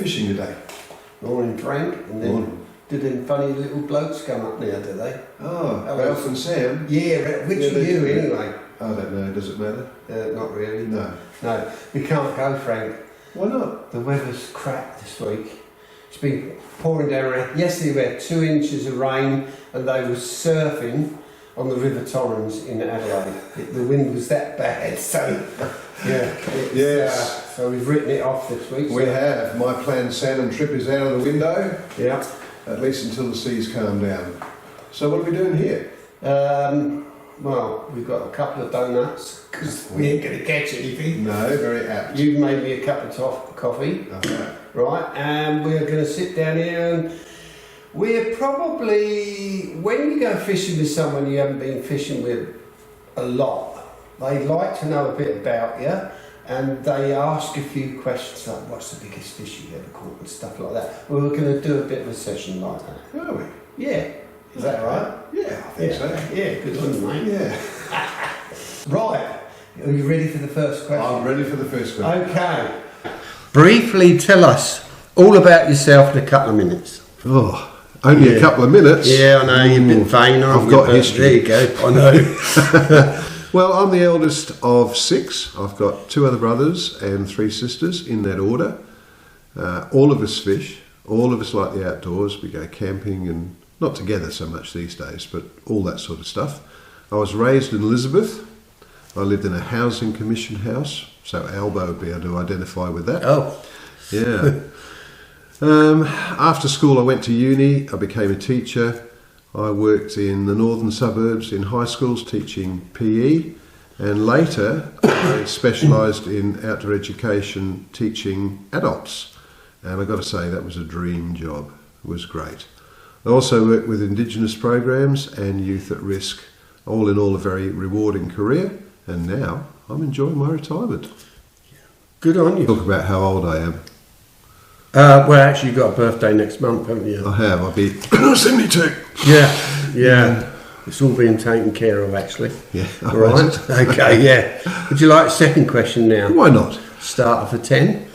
fishing today? Morning, Frank. And then do them funny little blokes come up now, do they? Oh, Ralph and Sam? Yeah, which are you anyway? I don't know, does it matter? Not really. No. No, we can't go, Frank. Why not? The weather's crap this week. It's been pouring down around. Yesterday we had 2 inches of rain and they were surfing on the River Torrens in Adelaide. The wind was that bad, so yeah. Yes. So we've written it off this week. We have. My planned salmon trip is out of the window. Yeah. At least until the seas calm down. So what are we doing here? Well, we've got a couple of donuts because we ain't going to catch anything. No, very apt. You've made me a cup of coffee, right? And we're going to sit down here and we're probably, when you go fishing with someone you haven't been fishing with a lot, they like to know a bit about you and they ask a few questions like, what's the biggest fish you've ever caught and stuff like that. Well, we're going to do a bit of a session like that. Are we? Yeah. Is that right? Yeah, I think so. Yeah, good on you, mate. Yeah. Right. Are you ready for the first question? I'm ready for the first question. Okay. Briefly tell us all about yourself in a couple of minutes. Oh, only a couple of minutes? Yeah, I know, you're a bit vain, aren't I've got history. There you go, I know. Well, I'm the eldest of 6. I've got 2 other brothers and 3 sisters in that order. All of us fish. All of us like the outdoors. We go camping and not together so much these days, but all that sort of stuff. I was raised in Elizabeth. I lived in a housing commission house, so Albo would be able to identify with that. Oh. Yeah. After school I went to uni, I became a teacher. I worked in the northern suburbs in high schools teaching PE, and later I specialised in outdoor education teaching adults. And I've got to say that was a dream job. It was great. I also worked with Indigenous programs and youth at risk. All in all, a very rewarding career, and now I'm enjoying my retirement. Good on you. Talk about how old I am. Well, actually, you've got a birthday next month, haven't you? I have. I'll be 72. Yeah. It's all being taken care of, actually. Yeah. Right. Okay. Yeah. Would you like a second question now? Why not? Starter for 10.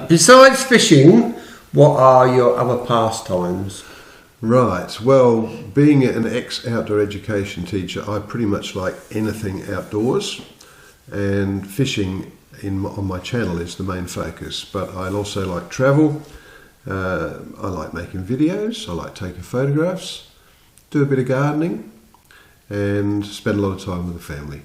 Besides fishing, what are your other pastimes? Right, well, being an ex-outdoor education teacher, I pretty much like anything outdoors, and fishing on my channel is the main focus, but I also like travel. I like making videos, I like taking photographs, do a bit of gardening, and spend a lot of time with the family.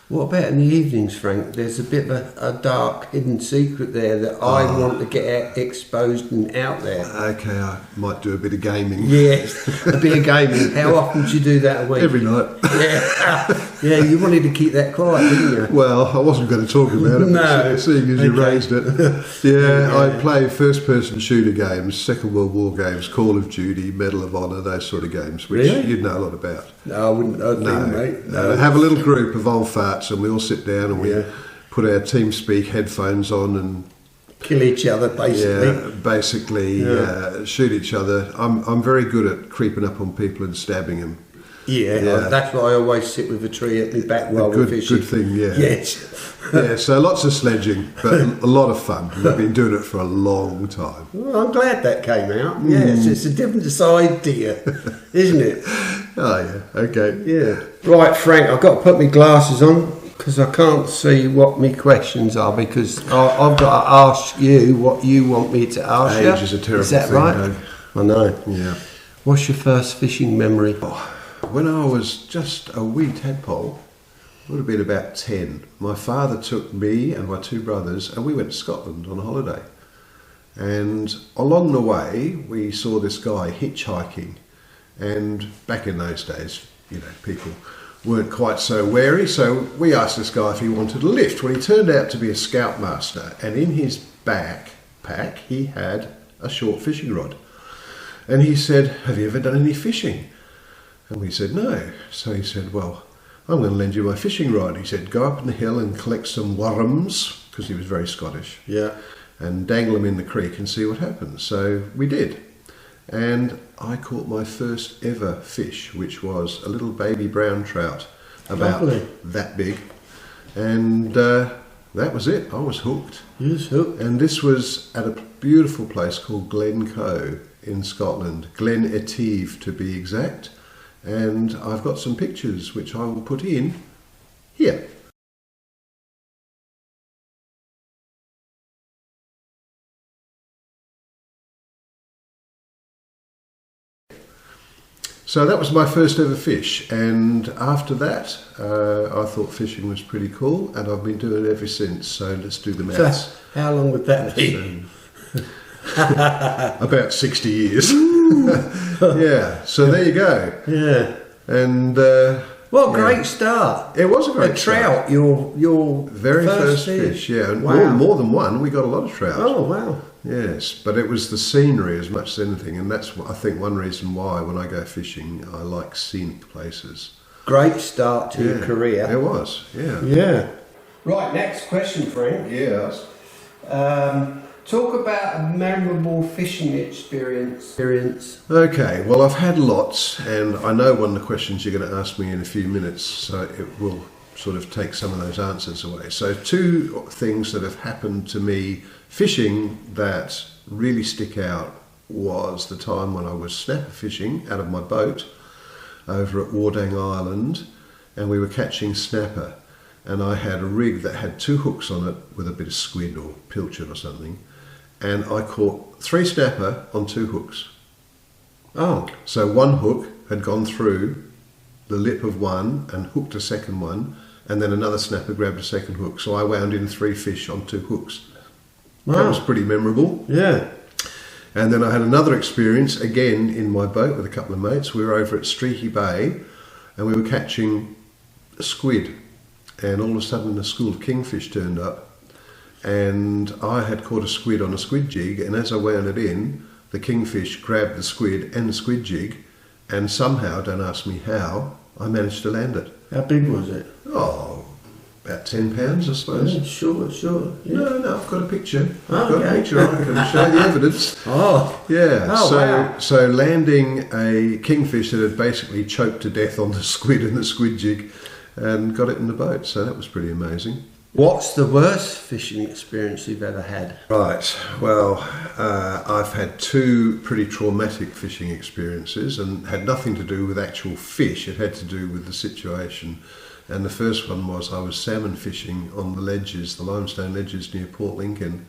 What about in the evenings, Frank? There's a bit of a dark hidden secret there that I want to get exposed and out there. Okay, I might do a bit of gaming. Yes, a bit of gaming. How often do you do that a week? Every night. Yeah, you wanted to keep that quiet, didn't you? Well, I wasn't going to talk about it, no. Seeing as you raised it. Yeah, I play first-person shooter games, Second World War games, Call of Duty, Medal of Honor, those sort of games, which you'd know a lot about. No, I wouldn't know, mate. No. Have a little group of old farts and we all sit down and we put our TeamSpeak headphones on and kill each other, basically. Yeah, basically shoot each other. I'm very good at creeping up on people and stabbing them. Yeah, that's why I always sit with a tree at my back while we're fishing. Good thing, yeah. Yes. Yeah, so lots of sledging, but a lot of fun. We've been doing it for a long time. Well, I'm glad that came out. Yes, it's a different idea, isn't it? Oh, yeah, okay. Yeah. Right, Frank, I've got to put my glasses on because I can't see what my questions are because I've got to ask you what you want me to ask you. Age is a terrible thing. Is that right? Though. I know. Yeah. What's your first fishing memory? When I was just a wee tadpole, it would have been about 10, my father took me and my 2 brothers and we went to Scotland on a holiday. And along the way, we saw this guy hitchhiking. And back in those days, you know, people weren't quite so wary, so we asked this guy if he wanted a lift. Well, he turned out to be a scoutmaster, and in his backpack he had a short fishing rod. And he said, "Have you ever done any fishing?" And we said, "No." So he said, "Well, I'm going to lend you my fishing rod." He said, "Go up in the hill and collect some worms," because he was very Scottish, and dangle them in the creek and see what happens. So we did. And I caught my first ever fish, which was a little baby brown trout, about that big. And that was it. I was hooked. You was hooked. And this was at beautiful place called Glencoe in Scotland, Glen Etive to be exact, and I've got some pictures which I will put in here. So that was my first ever fish, and after that I thought fishing was pretty cool, and I've been doing it ever since. So let's do the maths. So how long would that be? About 60 years. Yeah, so there you go. Yeah. And what a great start. It was a great trout, start. your very first fish, yeah. And wow. more than one, we got a lot of trout. Oh, wow. Yes, but it was the scenery as much as anything, and that's, I think, one reason why when I go fishing I like scenic places. Great start to your career. It was, yeah. Yeah. Right, next question, Frank. Yes. Talk about a memorable fishing experience. Okay, well, I've had lots, and I know one of the questions you're going to ask me in a few minutes, so it will sort of take some of those answers away. So 2 things that have happened to me fishing that really stick out was the time when I was snapper fishing out of my boat over at Wardang Island, and we were catching snapper, and I had a rig that had 2 hooks on it with a bit of squid or pilchard or something, and I caught 3 snapper on 2 hooks. Oh. So one hook had gone through the lip of one and hooked a second one, and then another snapper grabbed a second hook, so I wound in 3 fish on 2 hooks. Wow. That was pretty memorable. Yeah. And then I had another experience again in my boat with a couple of mates. We were over at Streaky Bay and we were catching a squid, and all of a sudden a school of kingfish turned up, and I had caught a squid on a squid jig, and as I wound it in, the kingfish grabbed the squid and the squid jig, and somehow, don't ask me how, I managed to land it. How big was it? Oh, about 10 pounds, I suppose. Yeah, sure. Yeah. No, I've got a picture. Oh, I've got a picture. I can show the evidence. Oh, yeah. Oh, wow. So landing a kingfish that had basically choked to death on the squid and the squid jig, and got it in the boat. So that was pretty amazing. What's the worst fishing experience you've ever had? Right. Well, I've had 2 pretty traumatic fishing experiences, and had nothing to do with actual fish. It had to do with the situation. And the first one was I was salmon fishing on the ledges, the limestone ledges near Port Lincoln,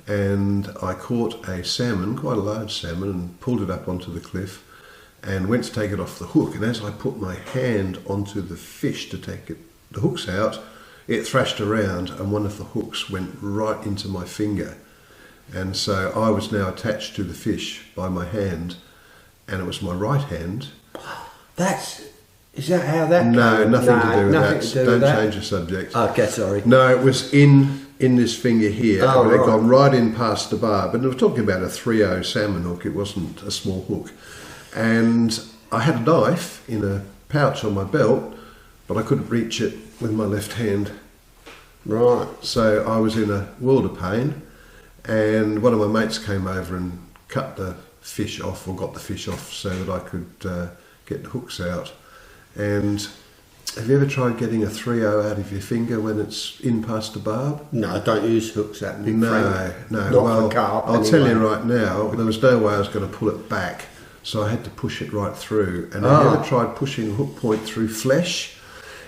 and I caught a salmon, quite a large salmon, and pulled it up onto the cliff and went to take it off the hook. And as I put my hand onto the fish to take the hooks out, it thrashed around and one of the hooks went right into my finger. And so I was now attached to the fish by my hand, and it was my right hand. Is that how that No, came? nothing to do with nothing that. to do Don't with that. change the subject. Okay, sorry. No, it was in this finger here. Oh, It had right. gone right in past the barb. And we were talking about a 3/0 salmon hook. It wasn't a small hook. And I had a knife in a pouch on my belt, but I couldn't reach it with my left hand. Right. So I was in a world of pain. And one of my mates came over and cut the fish off, or got the fish off, so that I could get the hooks out. And have you ever tried getting a 3/0 out of your finger when it's in past the barb? No, don't use hooks that big. No. Not Well, for carp, I'll anyway. tell you right now, there was no way I was going to pull it back, so I had to push it right through. And have you ever tried pushing a hook point through flesh?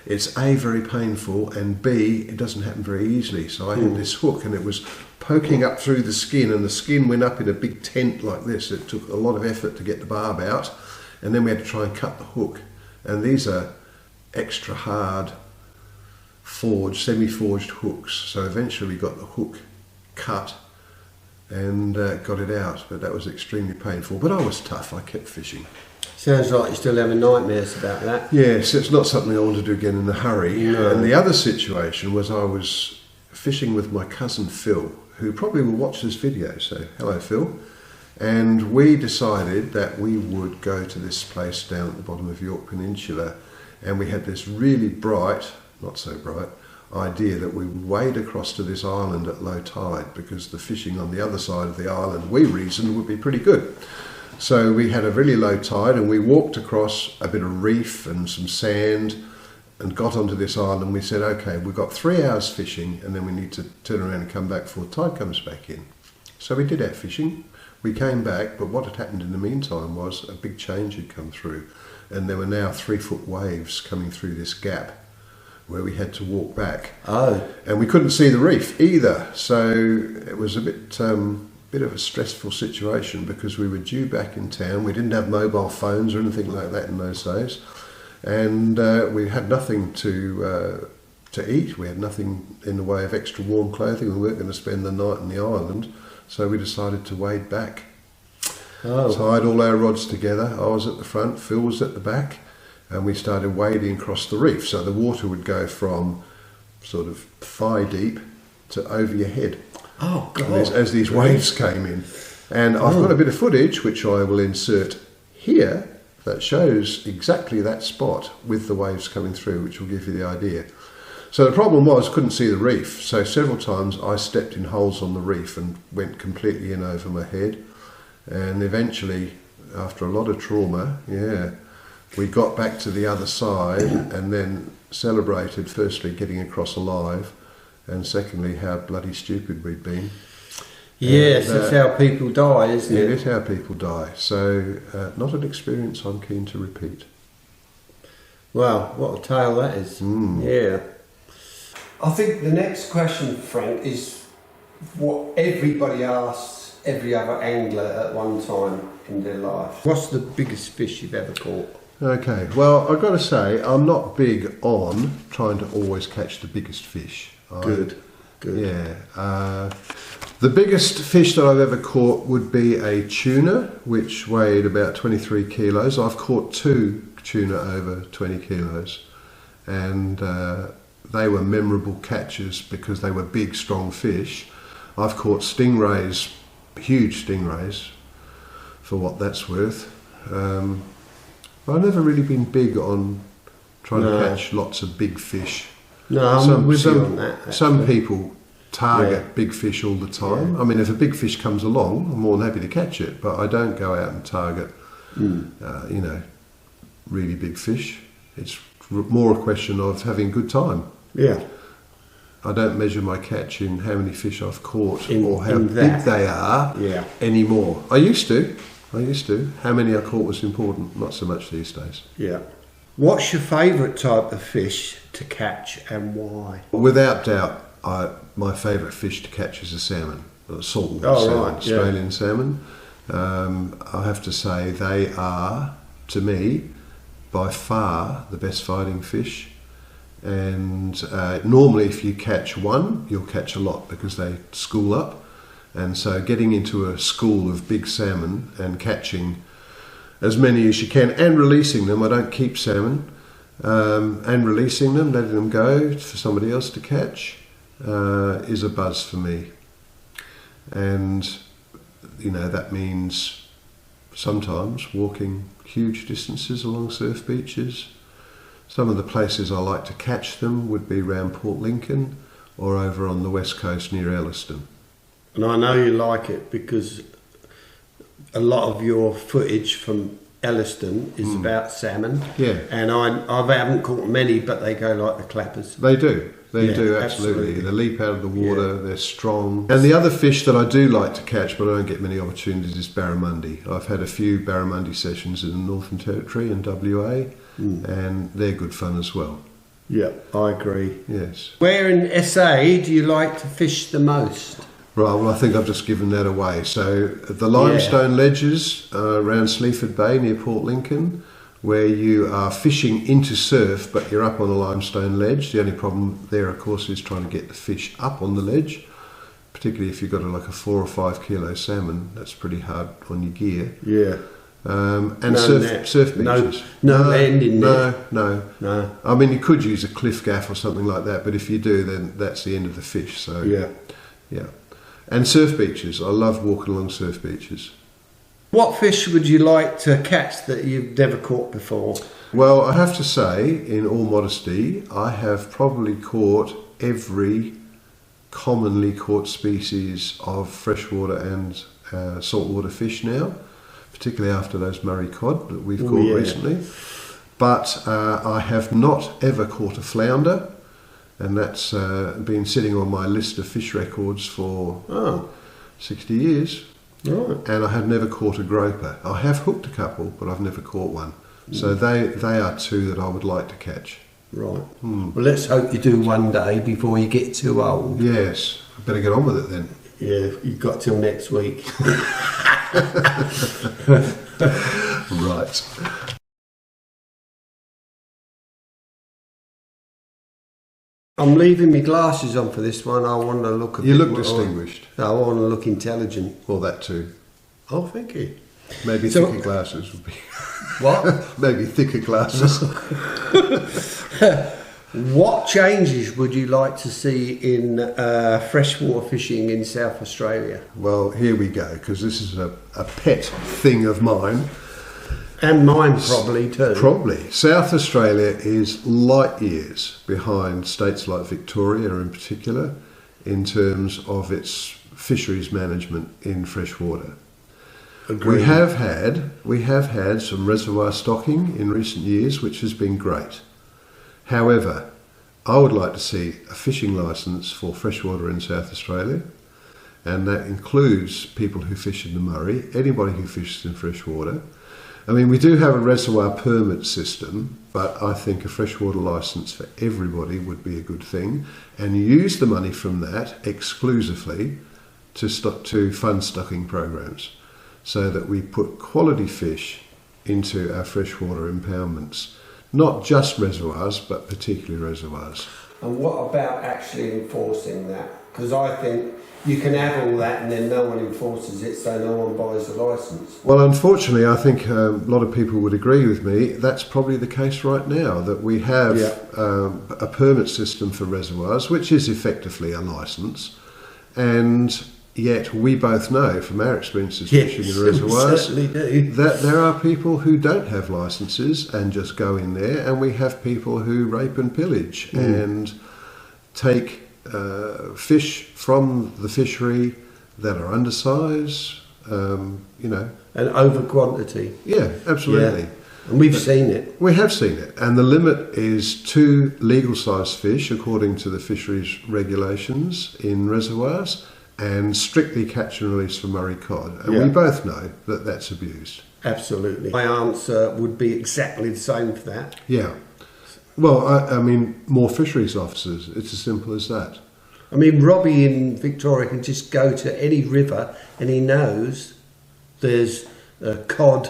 It's A, very painful, and B, it doesn't happen very easily. So I had this hook, and it was poking up through the skin, and the skin went up in a big tent like this. It took a lot of effort to get the barb out, and then we had to try and cut the hook. And these are extra hard forged, semi-forged hooks. So eventually got the hook cut and got it out, but that was extremely painful. But I was tough, I kept fishing. Sounds like you're still having nightmares about that. Yes, it's not something I want to do again in a hurry. No. And the other situation was I was fishing with my cousin Phil, who probably will watch this video, so hello Phil. And we decided that we would go to this place down at the bottom of York Peninsula, and we had this really bright, not so bright, idea that we would wade across to this island at low tide, because the fishing on the other side of the island, we reasoned, would be pretty good. So we had a really low tide, and we walked across a bit of reef and some sand and got onto this island, and we said, okay, we've got 3 hours fishing, and then we need to turn around and come back before the tide comes back in. So we did out fishing. We came back, but what had happened in the meantime was a big change had come through, and there were now 3-foot waves coming through this gap where we had to walk back. Oh. And we couldn't see the reef either, so it was a bit of a stressful situation because we were due back in town. We didn't have mobile phones or anything like that in those days, and we had nothing to eat. We had nothing in the way of extra warm clothing. We weren't going to spend the night on the island, so we decided to wade back. Oh. Tied all our rods together. I was at the front, Phil was at the back, and we started wading across the reef. So the water would go from sort of thigh deep to over your head. Oh, God. As these waves came in. And I've got a bit of footage which I will insert here that shows exactly that spot with the waves coming through, which will give you the idea. So the problem was, couldn't see the reef. So several times I stepped in holes on the reef and went completely in over my head. And eventually, after a lot of trauma, we got back to the other side and then celebrated, firstly, getting across alive, and secondly, how bloody stupid we'd been. Yes, that's how people die, isn't it? It is how people die. So, not an experience I'm keen to repeat. Well, what a tale that is. Yeah. I think the next question, Frank, is what everybody asks every other angler at one time in their life. What's the biggest fish you've ever caught? Okay, well, I've got to say, I'm not big on trying to always catch the biggest fish. Good. Yeah. The biggest fish that I've ever caught would be a tuna, which weighed about 23 kilos. I've caught 2 tuna over 20 kilos, and they were memorable catches because they were big, strong fish. I've caught stingrays, huge stingrays, for what that's worth. I've never really been big on trying to catch lots of big fish. No, I'm with you on that. Actually. Some people target big fish all the time. I mean, if a big fish comes along, I'm more than happy to catch it, but I don't go out and target, really big fish. It's more a question of having a good time. Yeah. I don't measure my catch in how many fish I've caught or how big they are anymore. I used to. How many I caught was important, not so much these days. Yeah. What's your favourite type of fish to catch and why? Without doubt, my favourite fish to catch is a salmon, saltwater salmon, Australian salmon. I have to say they are, to me, by far the best fighting fish. And normally if you catch one, you'll catch a lot because they school up. And so getting into a school of big salmon and catching as many as you can and releasing them, I don't keep salmon, and releasing them, letting them go for somebody else to catch, is a buzz for me. And that means sometimes walking huge distances along surf beaches. Some of the places I like to catch them would be around Port Lincoln or over on the west coast near Elliston. And I know you like it because a lot of your footage from Elliston is about salmon. Yeah. And I haven't caught many, but they go like the clappers. They do. They do, absolutely. They leap out of the water, they're strong. And the other fish that I do like to catch, but I don't get many opportunities, is barramundi. I've had a few barramundi sessions in the Northern Territory and WA, and they're good fun as well. Yeah, I agree. Yes. Where in SA do you like to fish the most? Right, well, I think I've just given that away. So the limestone ledges around Sleaford Bay near Port Lincoln, where you are fishing into surf, but you're up on a limestone ledge. The only problem there, of course, is trying to get the fish up on the ledge, particularly if you've got like a 4 or 5 kilo salmon. That's pretty hard on your gear. Yeah. And surf beaches. No end in there. No. I mean, you could use a cliff gaff or something like that, but if you do, then that's the end of the fish. So yeah. And surf beaches. I love walking along surf beaches. What fish would you like to catch that you've never caught before? Well, I have to say, in all modesty, I have probably caught every commonly caught species of freshwater and saltwater fish now, particularly after those Murray cod that we've caught recently. But I have not ever caught a flounder, and that's been sitting on my list of fish records for 60 years. Right. And I have never caught a groper. I have hooked a couple, but I've never caught one. So they are two that I would like to catch. Right. Well, let's hope you do one day before you get too old. Yes. I better get on with it then. Yeah, you've got till next week. Right. I'm leaving my glasses on for this one. I want to look a You bit look distinguished. I want to look intelligent. Well, that too. Oh, thank you. Maybe So- thicker glasses would be... What? Maybe thicker glasses. What changes would you like to see in freshwater fishing in South Australia? Well, here we go, because this is a pet thing of mine. And mine probably too. Probably. South Australia is light years behind states like Victoria in particular in terms of its fisheries management in freshwater. Agreed. We have had some reservoir stocking in recent years, which has been great. However, I would like to see a fishing licence for freshwater in South Australia, and that includes people who fish in the Murray, anybody who fishes in freshwater. I mean, we do have a reservoir permit system, but I think a freshwater licence for everybody would be a good thing, and use the money from that exclusively to fund stocking programs, so that we put quality fish into our freshwater impoundments. Not just reservoirs, but particularly reservoirs. And what about actually enforcing that? Because I think you can have all that and then no one enforces it, so no one buys a licence. Well, unfortunately, I think a lot of people would agree with me. That's probably the case right now, that we have a permit system for reservoirs, which is effectively a licence, and yet we both know from our experiences fishing in reservoirs that there are people who don't have licences and just go in there, and we have people who rape and pillage and take fish from the fishery that are undersized, And over quantity. Yeah, absolutely. Yeah. And we've seen it. We have seen it, and the limit is 2 legal sized fish according to the fisheries regulations in reservoirs, and strictly catch and release for Murray cod. And we both know that that's abused. Absolutely. My answer would be exactly the same for that. Yeah. Well, I mean, more fisheries officers. It's as simple as that. I mean, Robbie in Victoria can just go to any river and he knows there's cod,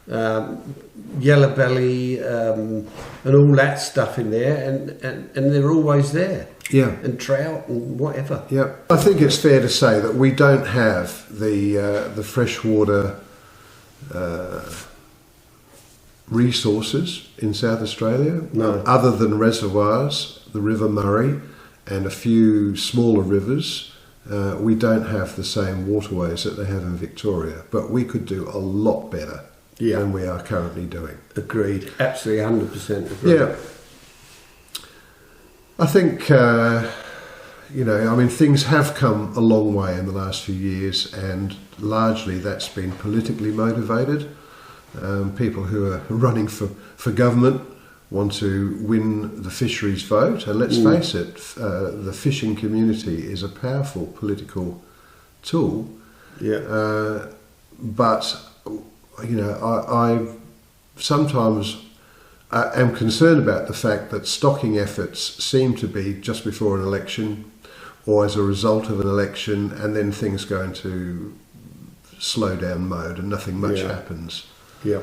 yellow belly, and all that stuff in there, and they're always there. Yeah. And trout and whatever. Yeah. I think it's fair to say that we don't have the freshwater resources in South Australia, other than reservoirs, the River Murray, and a few smaller rivers. We don't have the same waterways that they have in Victoria, but we could do a lot better than we are currently doing. Agreed. Absolutely, 100% agreed. Yeah. I think, things have come a long way in the last few years, and largely that's been politically motivated. People who are running for government want to win the fisheries vote, and let's face it, the fishing community is a powerful political tool. Yeah. But I sometimes am concerned about the fact that stocking efforts seem to be just before an election or as a result of an election, and then things go into slow down mode and nothing much happens. Yeah.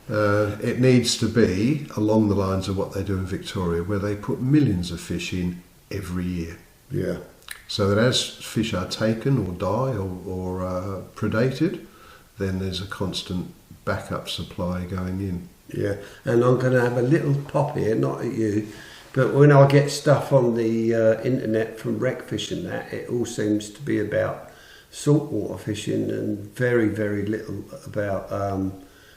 It needs to be along the lines of what they do in Victoria, where they put millions of fish in every year. Yeah. So that as fish are taken or die or predated, then there's a constant backup supply going in. Yeah, and I'm going to have a little pop here, not at you, but when I get stuff on the internet from Wreckfish and that, it all seems to be about saltwater fishing and very, very little about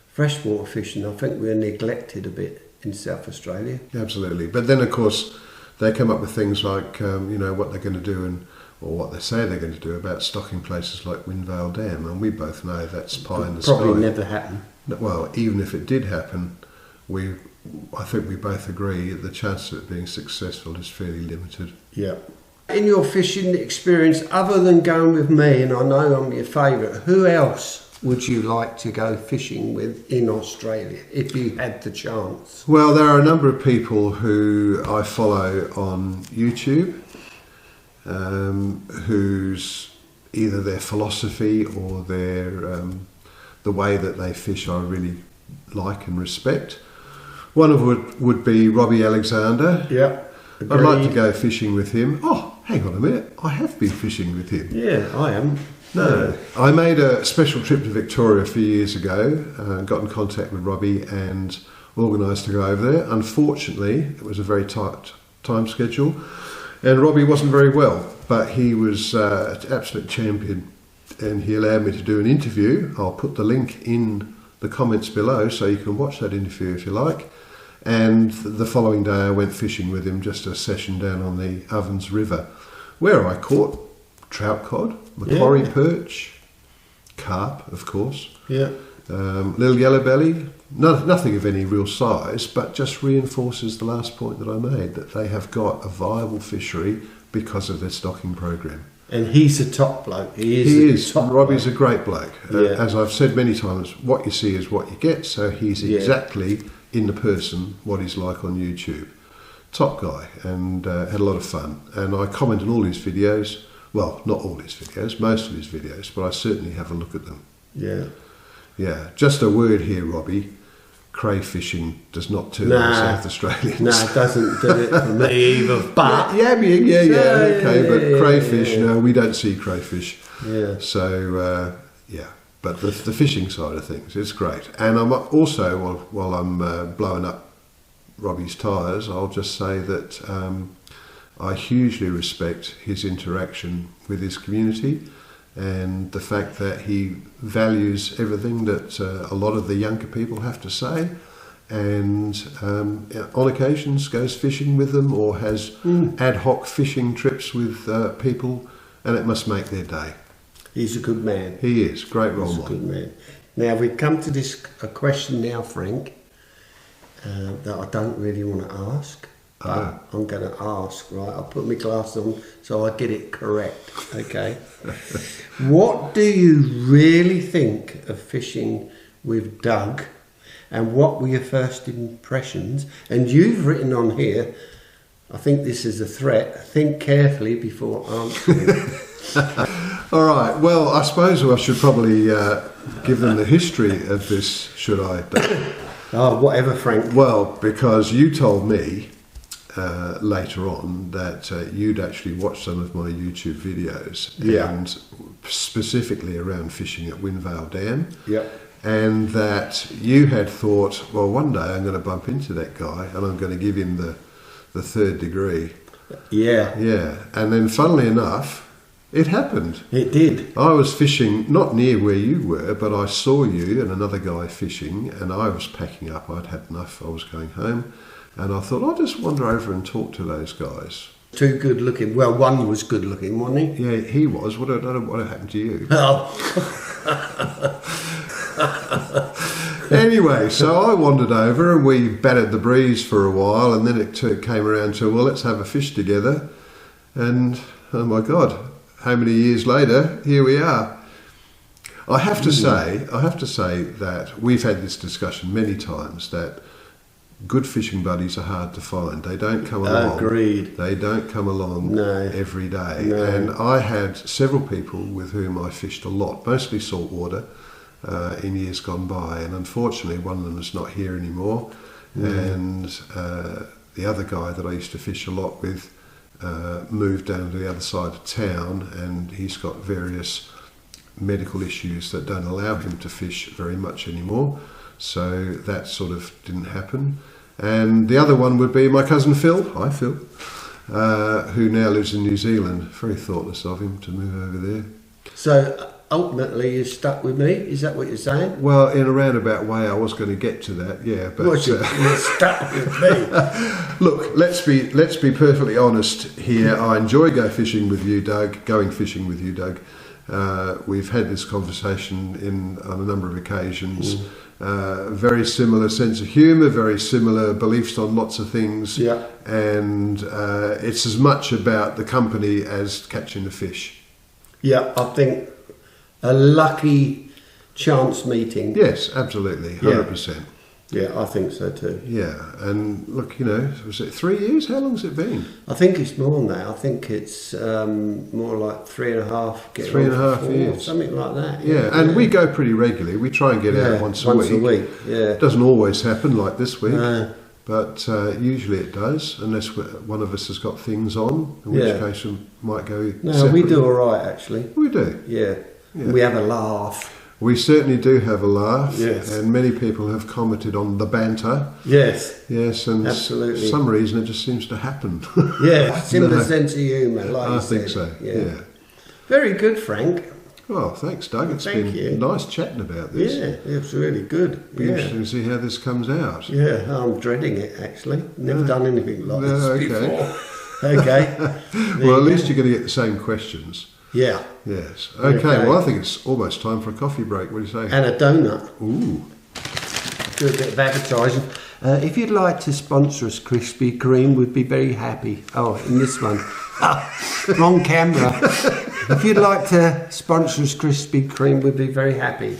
freshwater fishing. I think we're neglected a bit in South Australia. Absolutely. But then, of course, they come up with things like, what they're going to do or what they say they're going to do about stocking places like Windvale Dam, and we both know that's pie in the sky. Probably never happen. Well, even if it did happen, I think we both agree that the chance of it being successful is fairly limited. Yeah. In your fishing experience, other than going with me, and I know I'm your favourite, who else would you like to go fishing with in Australia if you had the chance? Well, there are a number of people who I follow on YouTube, whose either their philosophy or their the way that they fish I really like and respect. One of would be Robbie Alexander. Yeah. I'd like to go fishing with him. Oh, hang on a minute, I have been fishing with him. Yeah, I am. No, I made a special trip to Victoria a few years ago, got in contact with Robbie and organised to go over there. Unfortunately, it was a very tight time schedule and Robbie wasn't very well, but he was an absolute champion and he allowed me to do an interview. I'll put the link in the comments below so you can watch that interview if you like. And the following day I went fishing with him, just a session down on the Ovens River, where I caught trout cod, Macquarie perch, carp, of course. Yeah. Little yellow belly, nothing of any real size, but just reinforces the last point that I made, that they have got a viable fishery because of their stocking program. And he's a top bloke. He is. Robbie's a great bloke. Yeah. As I've said many times, what you see is what you get. So he's exactly in the person what he's like on YouTube. Top guy, and had a lot of fun. And I comment on all his videos. Well, not all his videos, most of his videos, but I certainly have a look at them. Yeah. Yeah. Just a word here, Robbie. Crayfishing does not turn on South Australians. No, it doesn't do it for me either. But okay, but crayfish, no, we don't see crayfish. Yeah. So but the fishing side of things, it's great. And I'm also, while I'm blowing up Robbie's tyres, I'll just say that I hugely respect his interaction with his community and the fact that he values everything that a lot of the younger people have to say, and on occasions goes fishing with them or has ad hoc fishing trips with people, and it must make their day. He's a good man. He is, great role model. He's a good man. Now we've come to a question now, Frank, that I don't really want to ask. But I'm going to ask, right? I'll put my glasses on so I get it correct, okay? What do you really think of fishing with Doug, and what were your first impressions? And you've written on here, I think this is a threat, think carefully before answering. All right, well, I suppose I should probably give them the history of this, should I? Oh, whatever, Frank. Well, because you told me later on that you'd actually watched some of my YouTube videos, and specifically around fishing at Windvale Dam, and that you had thought, well, one day I'm going to bump into that guy and I'm going to give him the third degree. Yeah, and then funnily enough, it happened. It did. I was fishing not near where you were, but I saw you and another guy fishing, and I was packing up. I'd had enough. I was going home. And I thought, I'll just wander over and talk to those guys. Too good looking. Well, one was good looking, wasn't he? Yeah, he was. I don't know what happened to you. Oh. Anyway, so I wandered over and we batted the breeze for a while, and then it came around to, well, let's have a fish together. And, oh my God, how many years later, here we are. I have to say that we've had this discussion many times, that good fishing buddies are hard to find. They don't come along. Agreed. They don't come along every day. No. And I had several people with whom I fished a lot, mostly saltwater, in years gone by. And unfortunately, one of them is not here anymore. And the other guy that I used to fish a lot with moved down to the other side of town, and he's got various medical issues that don't allow him to fish very much anymore. So that sort of didn't happen. And the other one would be my cousin Phil, hi Phil, who now lives in New Zealand. Very thoughtless of him to move over there. So ultimately you're stuck with me, is that what you're saying? Well, in a roundabout way I was going to get to that, yeah. But you're stuck with me. Look, let's be perfectly honest here. I enjoy going fishing with you, Doug. We've had this conversation on a number of occasions. very similar sense of humour, very similar beliefs on lots of things. Yeah. And it's as much about the company as catching the fish. Yeah, I think a lucky chance meeting. Yes, absolutely, 100%. Yeah, I think so too. Yeah, and look, you know, was it 3 years? How long's it been? I think it's more now. I think it's more like 3.5. 3.5 years. Something like that. Yeah, and we go pretty regularly. We try and get out once a week. Yeah. It doesn't always happen like this week. No. But usually it does, unless one of us has got things on, in which case we might go separately. We do all right, actually. We do. Yeah. We have a laugh. We certainly do have a laugh, yes. And many people have commented on the banter. Yes. Yes, and absolutely. For some reason it just seems to happen. Yeah, similar sense of humour, like I think so, yeah. Very good, Frank. Well, thanks, Doug. It's been nice chatting about this. Yeah, it was really good. Be interesting to see how this comes out. Yeah, I'm dreading it, actually. Never done anything like this before. Okay. Well, at least you're going to get the same questions. Yeah. Yes. Okay, well, I think it's almost time for a coffee break. What do you say? And a donut. Ooh. Do a bit of advertising. If you'd like to sponsor us, Krispy Kreme would be very happy. Oh, in this one. Wrong camera. If you'd like to sponsor us, Krispy Kreme would be very happy.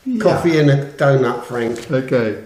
Yeah. Coffee and a donut, Frank. Okay.